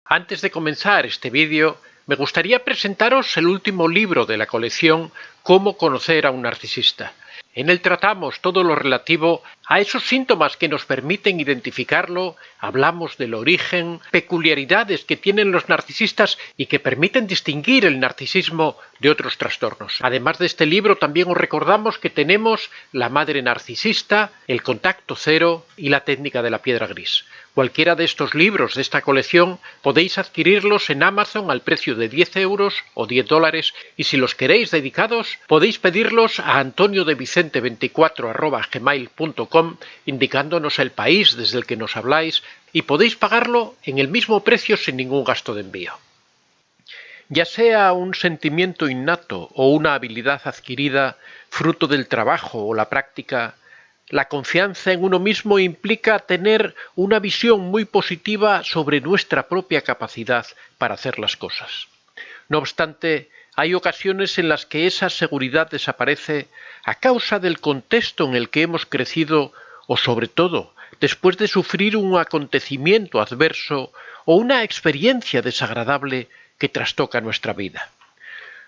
Antes de comenzar este vídeo, me gustaría presentaros el último libro de la colección Cómo conocer a un narcisista. En él tratamos todo lo relativo a esos síntomas que nos permiten identificarlo, hablamos del origen, peculiaridades que tienen los narcisistas y que permiten distinguir el narcisismo de otros trastornos. Además de este libro, también os recordamos que tenemos La madre narcisista, El contacto cero y La técnica de la piedra gris. Cualquiera de estos libros de esta colección podéis adquirirlos en Amazon al precio de 10 euros o $10 y si los queréis dedicados podéis pedirlos a antoniodevicente24@gmail.com indicándonos el país desde el que nos habláis y podéis pagarlo en el mismo precio sin ningún gasto de envío. Ya sea un sentimiento innato o una habilidad adquirida fruto del trabajo o la práctica, la confianza en uno mismo implica tener una visión muy positiva sobre nuestra propia capacidad para hacer las cosas. No obstante, hay ocasiones en las que esa seguridad desaparece a causa del contexto en el que hemos crecido o, sobre todo, después de sufrir un acontecimiento adverso o una experiencia desagradable que trastoca nuestra vida.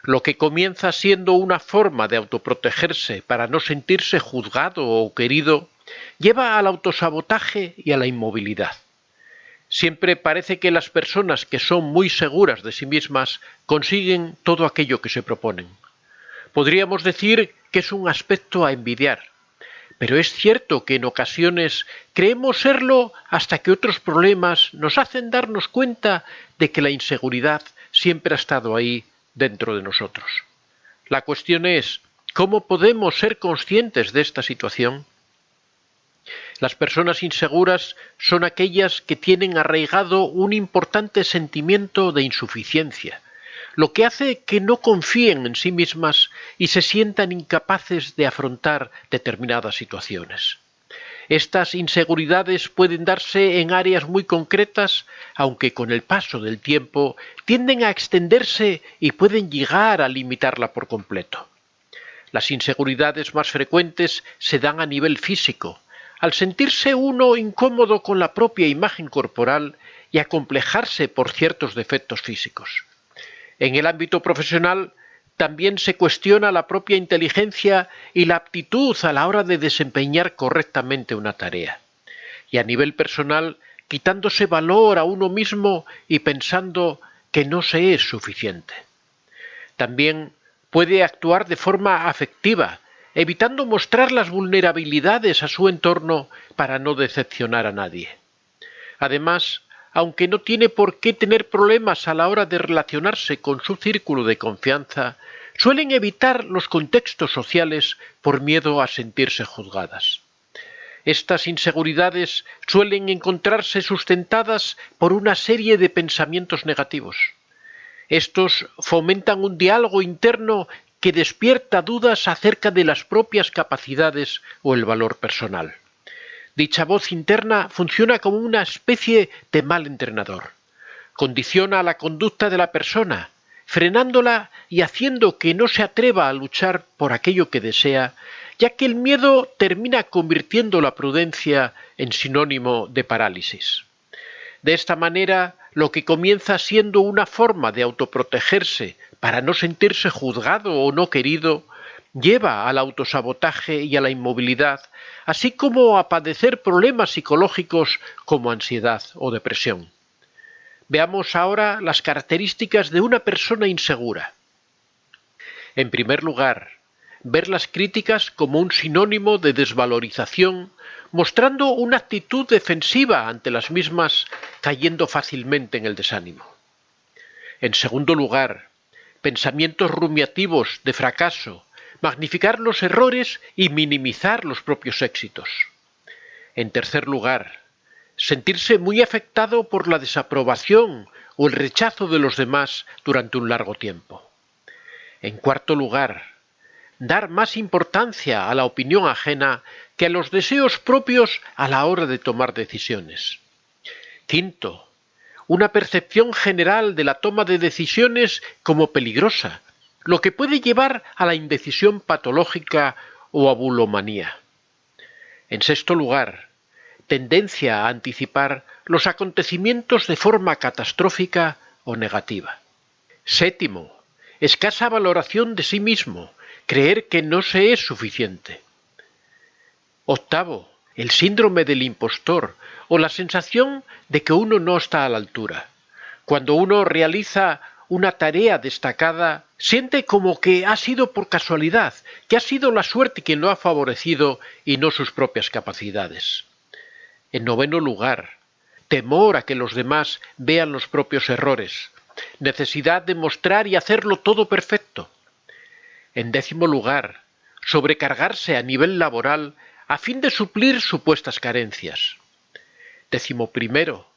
Lo que comienza siendo una forma de autoprotegerse para no sentirse juzgado o querido, lleva al autosabotaje y a la inmovilidad. Siempre parece que las personas que son muy seguras de sí mismas consiguen todo aquello que se proponen. Podríamos decir que es un aspecto a envidiar, pero es cierto que en ocasiones creemos serlo hasta que otros problemas nos hacen darnos cuenta de que la inseguridad siempre ha estado ahí dentro de nosotros. La cuestión es, ¿cómo podemos ser conscientes de esta situación? Las personas inseguras son aquellas que tienen arraigado un importante sentimiento de insuficiencia, lo que hace que no confíen en sí mismas y se sientan incapaces de afrontar determinadas situaciones. Estas inseguridades pueden darse en áreas muy concretas, aunque con el paso del tiempo tienden a extenderse y pueden llegar a limitarla por completo. Las inseguridades más frecuentes se dan a nivel físico, al sentirse uno incómodo con la propia imagen corporal y acomplejarse por ciertos defectos físicos. En el ámbito profesional, también se cuestiona la propia inteligencia y la aptitud a la hora de desempeñar correctamente una tarea. Y a nivel personal, quitándose valor a uno mismo y pensando que no se es suficiente. También puede actuar de forma afectiva, evitando mostrar las vulnerabilidades a su entorno para no decepcionar a nadie. Además, aunque no tiene por qué tener problemas a la hora de relacionarse con su círculo de confianza, suelen evitar los contextos sociales por miedo a sentirse juzgadas. Estas inseguridades suelen encontrarse sustentadas por una serie de pensamientos negativos. Estos fomentan un diálogo interno que despierta dudas acerca de las propias capacidades o el valor personal. Dicha voz interna funciona como una especie de mal entrenador. Condiciona la conducta de la persona, frenándola y haciendo que no se atreva a luchar por aquello que desea, ya que el miedo termina convirtiendo la prudencia en sinónimo de parálisis. De esta manera, lo que comienza siendo una forma de autoprotegerse para no sentirse juzgado o no querido, lleva al autosabotaje y a la inmovilidad, así como a padecer problemas psicológicos como ansiedad o depresión. Veamos ahora las características de una persona insegura. En primer lugar, ver las críticas como un sinónimo de desvalorización, mostrando una actitud defensiva ante las mismas, cayendo fácilmente en el desánimo. En segundo lugar, pensamientos rumiativos de fracaso, magnificar los errores y minimizar los propios éxitos. En tercer lugar, sentirse muy afectado por la desaprobación o el rechazo de los demás durante un largo tiempo. En cuarto lugar, dar más importancia a la opinión ajena que a los deseos propios a la hora de tomar decisiones. Quinto, una percepción general de la toma de decisiones como peligrosa, lo que puede llevar a la indecisión patológica o a bulomanía. En sexto lugar, tendencia a anticipar los acontecimientos de forma catastrófica o negativa. Séptimo, escasa valoración de sí mismo, creer que no se es suficiente. Octavo, el síndrome del impostor o la sensación de que uno no está a la altura. Cuando uno realiza una tarea destacada, siente como que ha sido por casualidad, que ha sido la suerte quien lo ha favorecido y no sus propias capacidades. En noveno lugar, temor a que los demás vean los propios errores, necesidad de mostrar y hacerlo todo perfecto. En décimo lugar, sobrecargarse a nivel laboral a fin de suplir supuestas carencias. Décimo primero,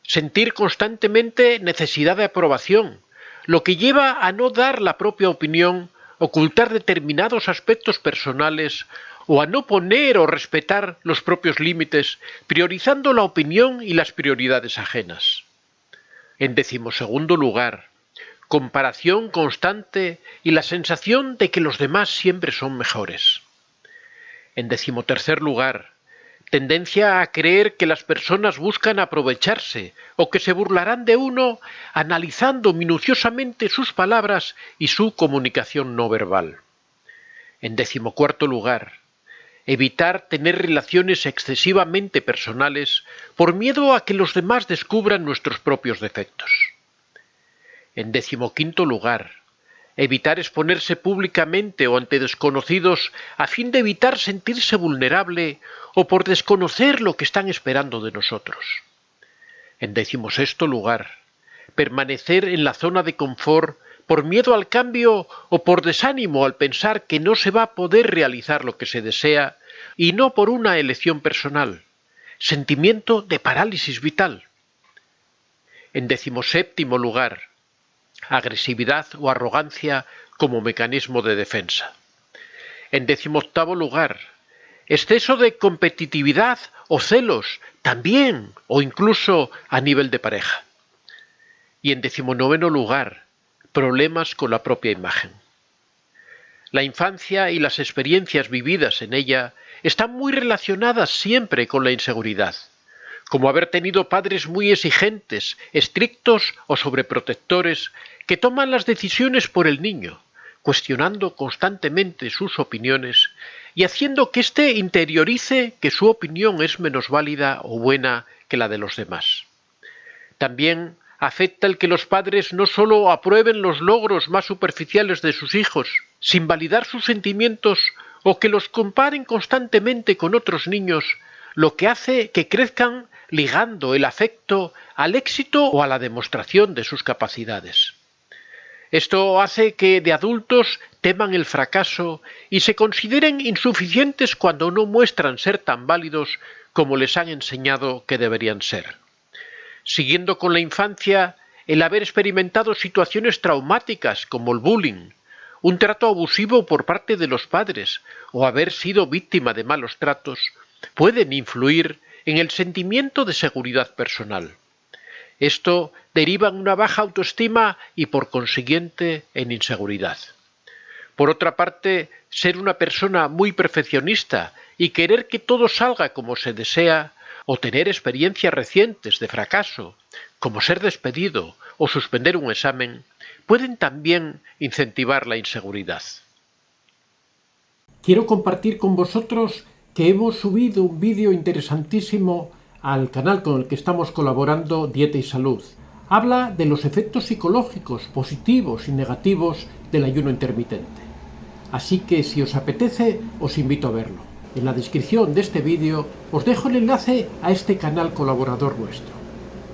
sentir constantemente necesidad de aprobación, lo que lleva a no dar la propia opinión, ocultar determinados aspectos personales o a no poner o respetar los propios límites, priorizando la opinión y las prioridades ajenas. En decimosegundo lugar, comparación constante y la sensación de que los demás siempre son mejores. En decimotercer lugar, tendencia a creer que las personas buscan aprovecharse o que se burlarán de uno analizando minuciosamente sus palabras y su comunicación no verbal. En decimocuarto lugar, evitar tener relaciones excesivamente personales por miedo a que los demás descubran nuestros propios defectos. En decimoquinto lugar, evitar exponerse públicamente o ante desconocidos a fin de evitar sentirse vulnerable o por desconocer lo que están esperando de nosotros. En decimosexto lugar, permanecer en la zona de confort por miedo al cambio o por desánimo al pensar que no se va a poder realizar lo que se desea y no por una elección personal, sentimiento de parálisis vital. En decimoséptimo lugar, agresividad o arrogancia como mecanismo de defensa. En decimoctavo lugar, exceso de competitividad o celos, también o incluso a nivel de pareja. Y en decimonoveno lugar, problemas con la propia imagen. La infancia y las experiencias vividas en ella están muy relacionadas siempre con la inseguridad, como haber tenido padres muy exigentes, estrictos o sobreprotectores que toman las decisiones por el niño, cuestionando constantemente sus opiniones y haciendo que éste interiorice que su opinión es menos válida o buena que la de los demás. También afecta el que los padres no solo aprueben los logros más superficiales de sus hijos, sin validar sus sentimientos, o que los comparen constantemente con otros niños, lo que hace que crezcan ligando el afecto al éxito o a la demostración de sus capacidades. Esto hace que de adultos teman el fracaso y se consideren insuficientes cuando no muestran ser tan válidos como les han enseñado que deberían ser. Siguiendo con la infancia, el haber experimentado situaciones traumáticas como el bullying, un trato abusivo por parte de los padres o haber sido víctima de malos tratos, pueden influir en el sentimiento de seguridad personal. Esto deriva en una baja autoestima y por consiguiente en inseguridad. Por otra parte, ser una persona muy perfeccionista y querer que todo salga como se desea, o tener experiencias recientes de fracaso, como ser despedido o suspender un examen, pueden también incentivar la inseguridad. Quiero compartir con vosotros que hemos subido un vídeo interesantísimo al canal con el que estamos colaborando, Dieta y Salud. Habla de los efectos psicológicos positivos y negativos del ayuno intermitente. Así que si os apetece, os invito a verlo. En la descripción de este vídeo os dejo el enlace a este canal colaborador nuestro.